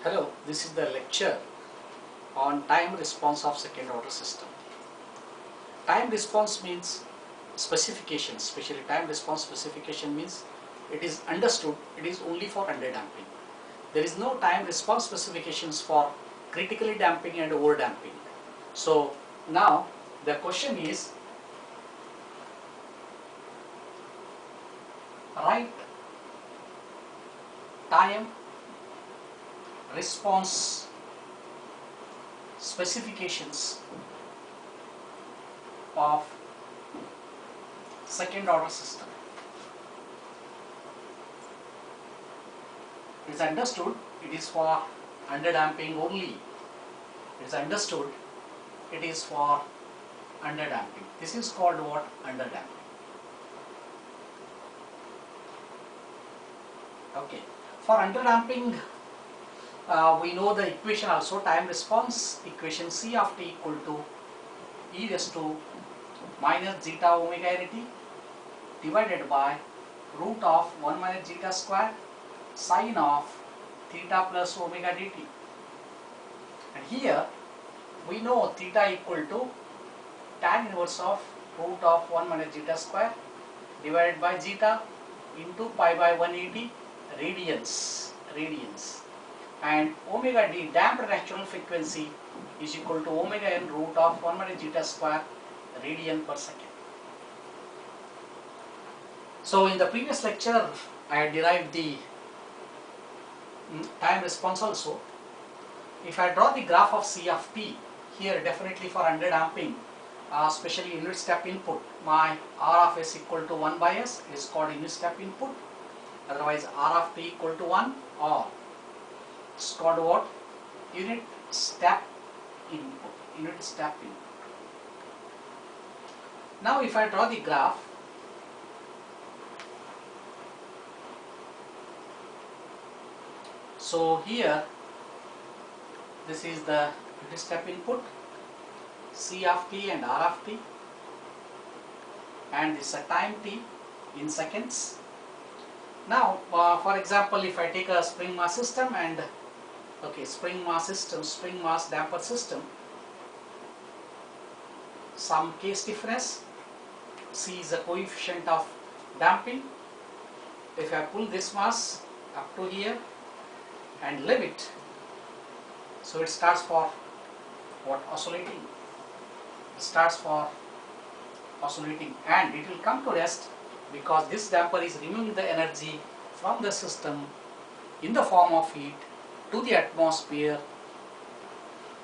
Hello, this is the lecture on time response of second order system. Time response means specification, especially time response specification means it is understood, it is only for underdamping. There is no time response specifications for critically damping and over damping. So now the question is, write time response specifications of second order system. It is understood it is for underdamping only. It is understood it is for underdamping. This is called what? Underdamping. Okay. For underdamping, we know the equation also, time response equation C of t equal to e raised to minus zeta omega n t divided by root of 1 minus zeta square sine of theta plus omega dt. And here we know theta equal to tan inverse of root of 1 minus zeta square divided by zeta into pi by 180 radians. And omega d, damped natural frequency, is equal to omega n root of 1 minus zeta square radian per second. So in the previous lecture I had derived the time response also. If I draw the graph of C of t, here definitely for underdamping, especially unit step input, my R of s equal to 1 by s is called unit step input, otherwise R of t equal to 1, or it's called what? Unit step input. Unit step input. Now if I draw the graph, so here this is the unit step input, C of t and R of t, and this is a time t in seconds. Now for example, if I take a spring mass system and spring mass damper system, some case difference, C is the coefficient of damping. If I pull this mass up to here and leave it, so it starts for what? Oscillating. It starts for oscillating and it will come to rest, because this damper is removing the energy from the system in the form of heat to the atmosphere.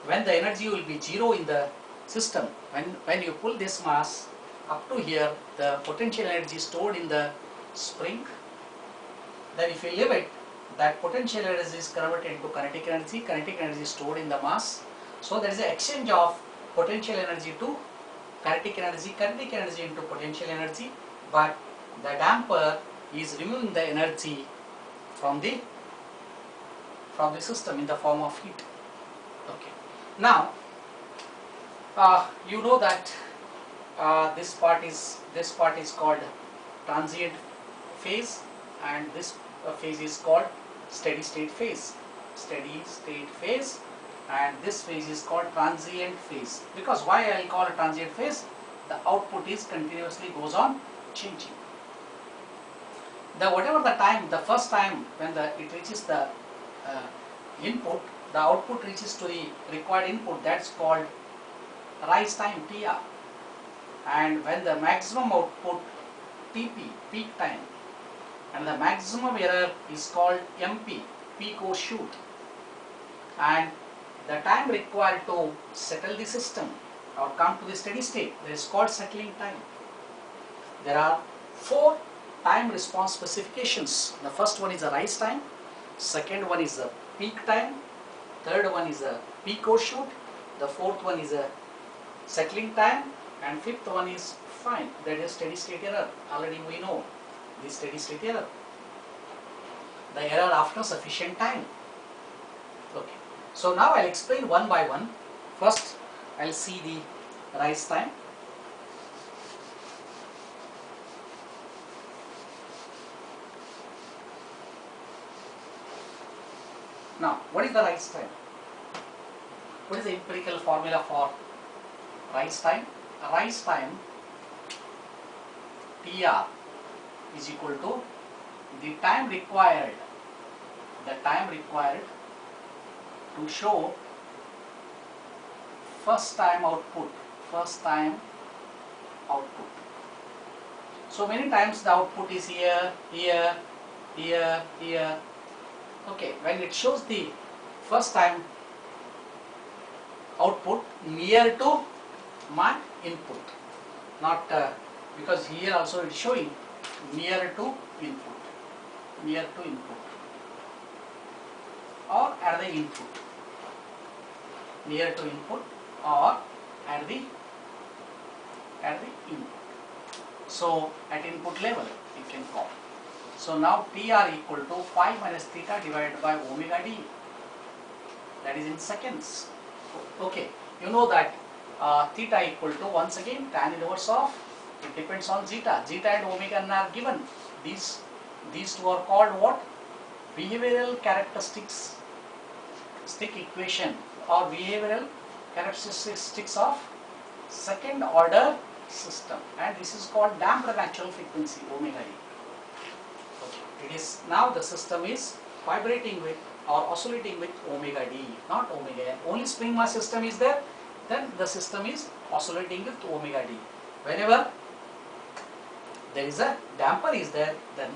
When the energy will be zero in the system, when you pull this mass up to here, the potential energy stored in the spring, then if you leave it, that potential energy is converted into kinetic energy stored in the mass. So there is an exchange of potential energy to kinetic energy into potential energy, but the damper is removing the energy from the system in the form of heat. Okay. Now you know that this part is called transient phase, and this phase is called steady state phase. And this phase is called transient phase. Because why I will call it transient phase? The output is continuously goes on changing. Whatever the time, the first time when it reaches the input, the output reaches to the required input, that's called rise time, TR. And when the maximum output, TP, peak time, and the maximum error is called MP, peak or shoot. And the time required to settle the system or come to the steady state, that is called settling time. There are 4 time response specifications. The first one is a rise time, second one is a peak time, third one is a peak or shoot, the fourth one is a settling time, and fifth one is fine, that is steady state error. Already we know the steady state error, the error after sufficient time. Okay. So now I'll explain one by one. First I'll see the rise time. Now, what is the rise time? What is the empirical formula for rise time? Rise time TR is equal to the time required to show first time output. So many times the output is here. Okay, when it shows the first time output near to my input, not because here also it is showing near to input, or at the input, near to input or at the input. So at input level you can call. So now TR equal to phi minus theta divided by omega d, that is in seconds. Okay, you know that theta equal to, once again, tan inverse of, it depends on zeta. Zeta and omega n are given. These two are called what? Behavioral characteristics equation, or behavioral characteristics of second order system, and this is called damped natural frequency omega d. Okay. It is now the system is vibrating with or oscillating with omega d, not omega n. Only spring mass system is there, then the system is oscillating with omega d. Whenever there is a damper is there, then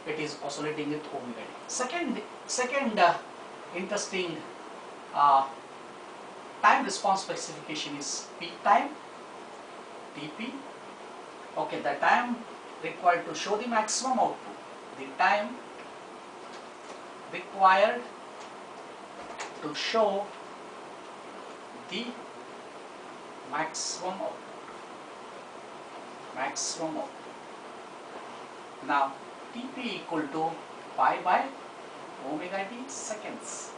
it is oscillating with omega d. Second interesting time response specification is peak time, TP. Okay, the time required to show the maximum output. The time required to show the maximum output. Now TP equal to pi by omega d seconds.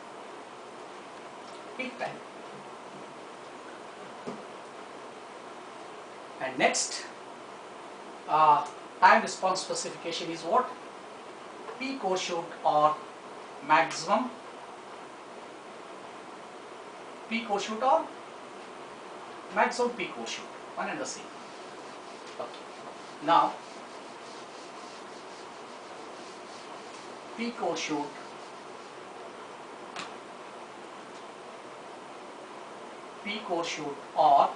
Peak time. And next time response specification is what? Peak overshoot or maximum peak overshoot or maximum peak overshoot, one and the same. Okay. Now peak overshoot or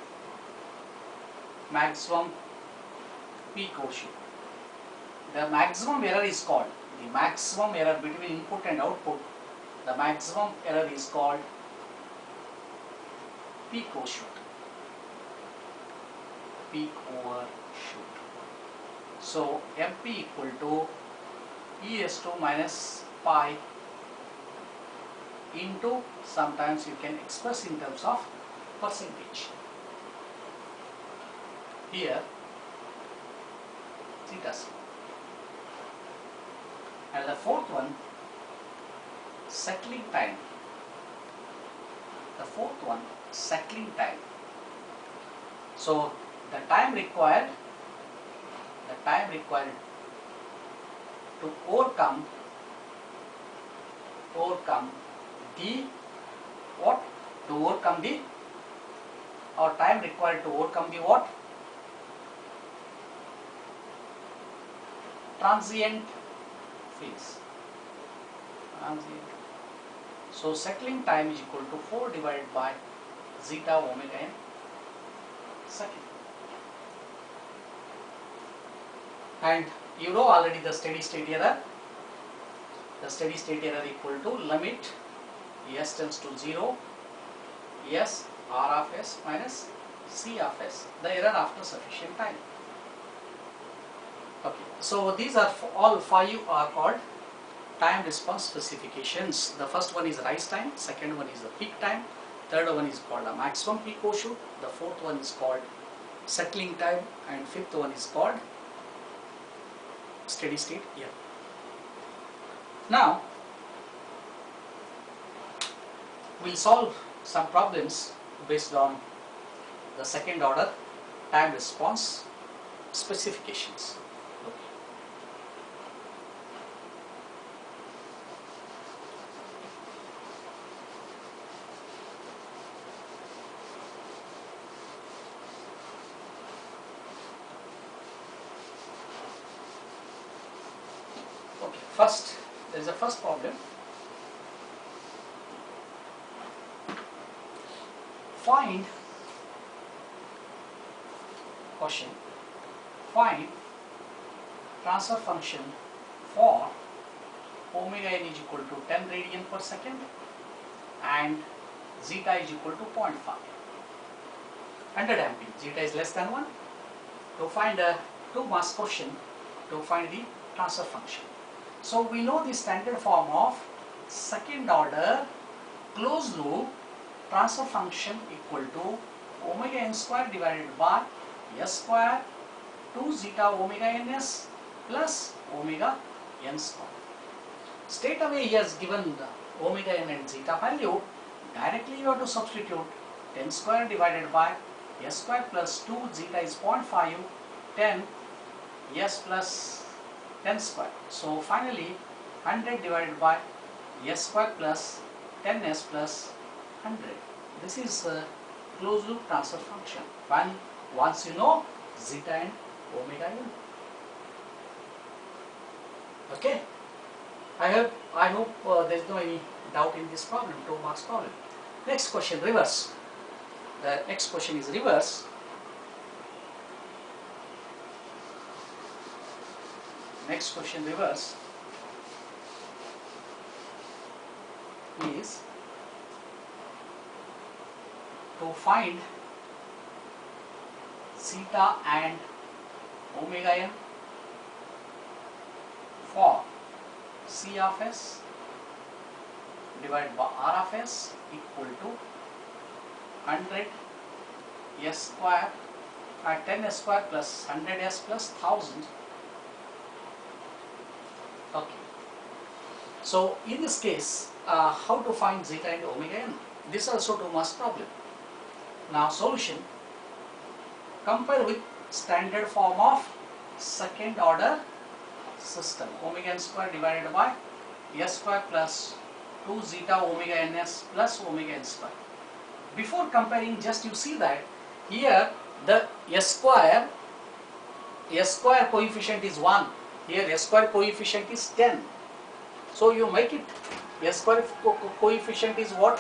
maximum peak overshoot. The maximum error is called, the maximum error between input and output, the maximum error is called peak overshoot. So MP equal to E(s)(2) minus pi into, sometimes you can express in terms of percentage. Here theta c. And the fourth one, settling time. So the time required to overcome the what? To overcome the, or time required to overcome the what? Transient phase. So settling time is equal to 4 divided by zeta omega n second. And you know already the steady state error. The steady state error equal to limit s tends to 0, s r of s minus c of s, the error after sufficient time. Okay, so these are all 5 are called time response specifications. The first one is rise time, second one is the peak time, third one is called a maximum peak overshoot, the fourth one is called settling time, and fifth one is called steady state error. Now we'll solve some problems based on the second order time response specifications. First, there is a first problem. Find question. Find transfer function for omega n is equal to 10 radian per second and zeta is equal to 0.5. Under damping, zeta is less than 1. To find a 2 mass question, to find the transfer function. So we know the standard form of second order closed loop transfer function equal to omega n square divided by s square 2 zeta omega ns plus omega n square. Straight away he has given the omega n and zeta value. Directly you have to substitute 10 square divided by s square plus 2 zeta is 0.5, 10 s plus 10 square. So finally 100 divided by s square plus 10s plus 100. This is a closed loop transfer function once you know zeta and omega n. Okay. I hope there is no any doubt in this problem, 2 marks problem. Next question, reverse. The next question is reverse. Next question reverse is to find zeta and omega n for C of s divided by R of s equal to 100 s square and 10 s square plus 100 s plus 1000. Okay. So in this case, how to find zeta and omega n? This also 2 mass problem. Now solution, compare with standard form of second order system, omega n square divided by s square plus 2 zeta omega ns plus omega n square. Before comparing, just you see that here the s square coefficient is 1, here s square coefficient is 10. So you make it s square coefficient is what?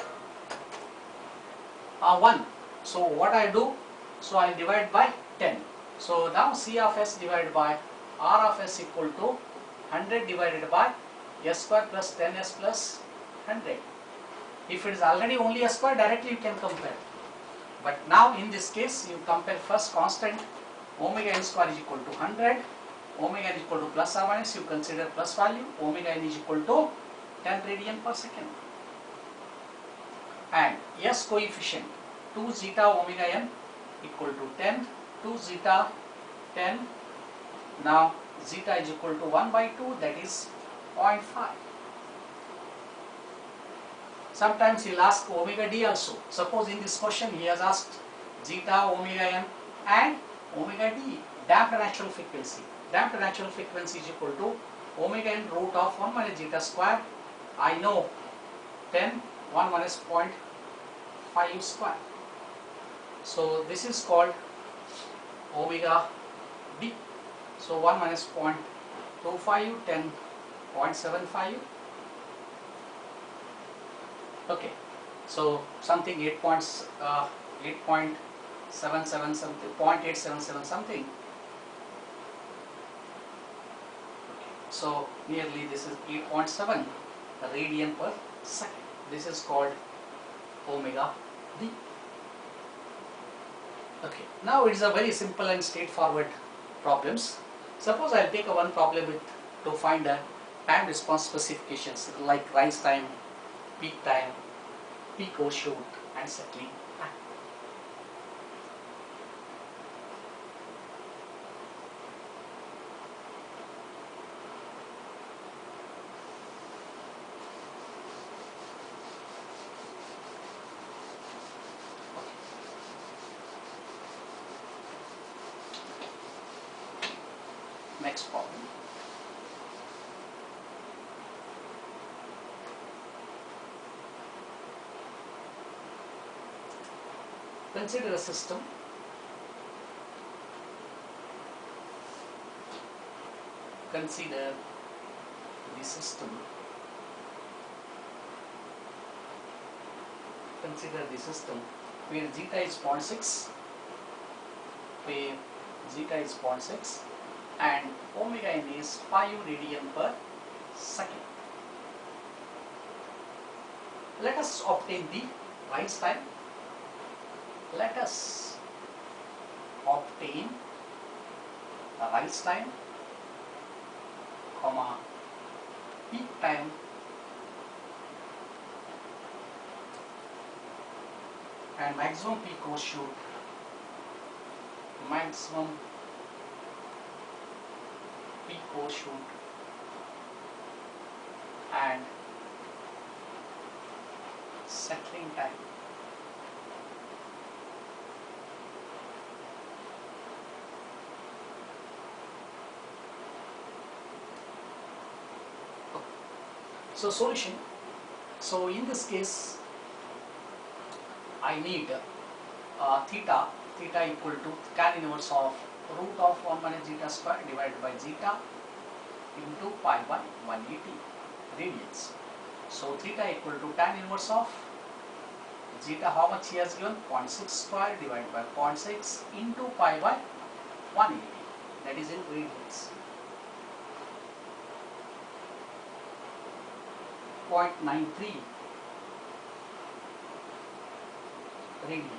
1. So what I do? So I divide by 10. So now C of s divided by R of s equal to 100 divided by s square plus 10s plus 100. If it is already only s square, directly you can compare. But now in this case, you compare first constant omega n square is equal to 100, omega n is equal to plus or minus, you consider plus value, omega n is equal to 10 radian per second. And s coefficient 2 zeta omega n equal to 10, 2 zeta 10. Now zeta is equal to 1 by 2, that is 0.5. Sometimes he will ask omega d also. Suppose in this question he has asked zeta omega n and omega d, damped natural frequency. Damped natural frequency is equal to omega n root of 1 minus zeta square. I know 10, 1 minus 0.5 square. So this is called omega d. So 1 minus 0.25, 10, 0.75. Okay, so something 8.77 something, 0.877 something. Okay. So nearly this is 8.7 radian per second. This is called omega d. Okay, now it is a very simple and straightforward problems. Suppose I will take one problem to find a time response specifications like rise time, peak time, peak overshoot and settling time. Next problem. Consider a system system where zeta is 0.6, and omega n is 5 radian per second. Let us obtain the rise time. Let us obtain the rise time, comma, peak time, and maximum peak overshoot, and settling time. So solution. So in this case, I need theta equal to tan inverse of root of 1 minus zeta square divided by zeta into pi by 180 radians. So theta equal to tan inverse of zeta, how much he has given? 0.6 square divided by 0.6 into pi by 180, that is in radians. 0.93 radian.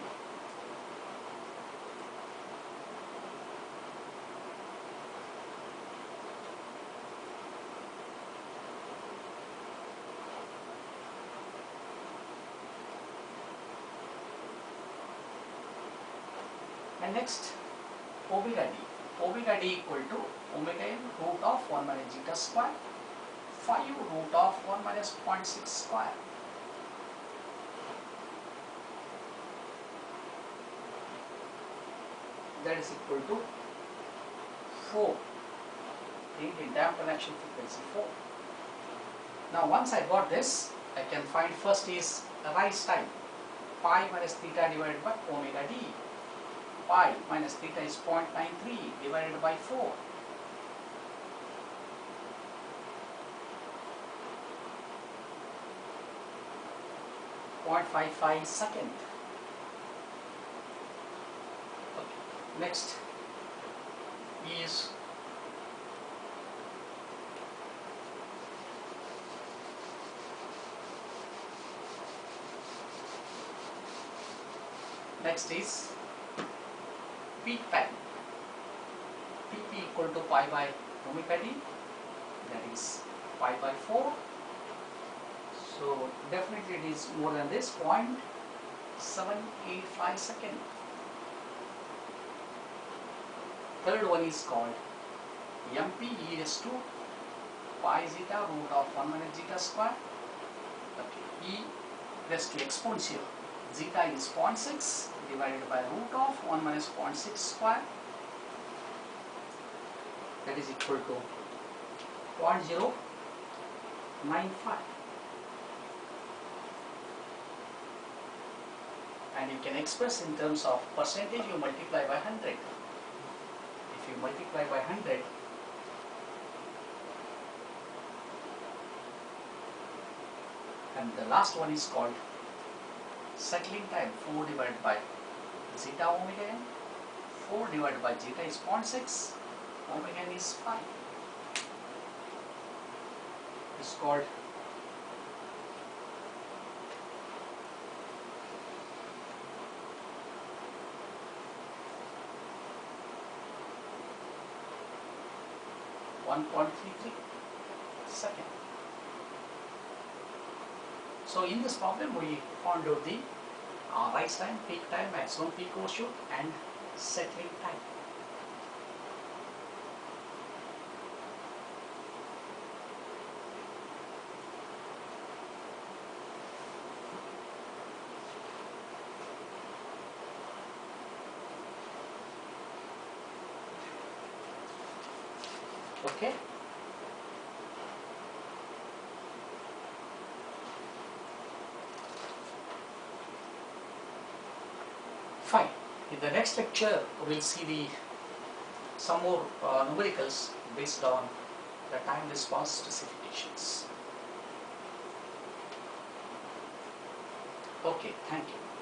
And next, omega d equal to omega n root of 1 minus zeta square, 5 root of 1 minus 0.6 square. That is equal to 4 in damped action frequency 4. Now once I got this, I can find first is rise time, pi minus theta divided by omega d. Pi minus theta is 0.93 divided by 4. .55 second. Okay. Next is peak time. Pp equal to pi by omega d, that is pi by 4. So definitely it is more than this, 0.785 second. Third one is called mp e raised to pi zeta root of 1 minus zeta square. Okay. E raised to exponential zeta is 0.6 divided by root of 1 minus 0.6 square, that is equal to 0.095. And you can express in terms of percentage, you multiply by 100. If you multiply by 100, and the last one is called settling time, 4 divided by zeta omega n. 4 divided by zeta is 0.6, omega n is 5. It's called .33 second. So in this problem we found out the rise time, peak time, maximum peak overshoot, and settling time. Okay. Fine. In the next lecture, we'll see some more numericals based on the time response specifications. Okay, thank you.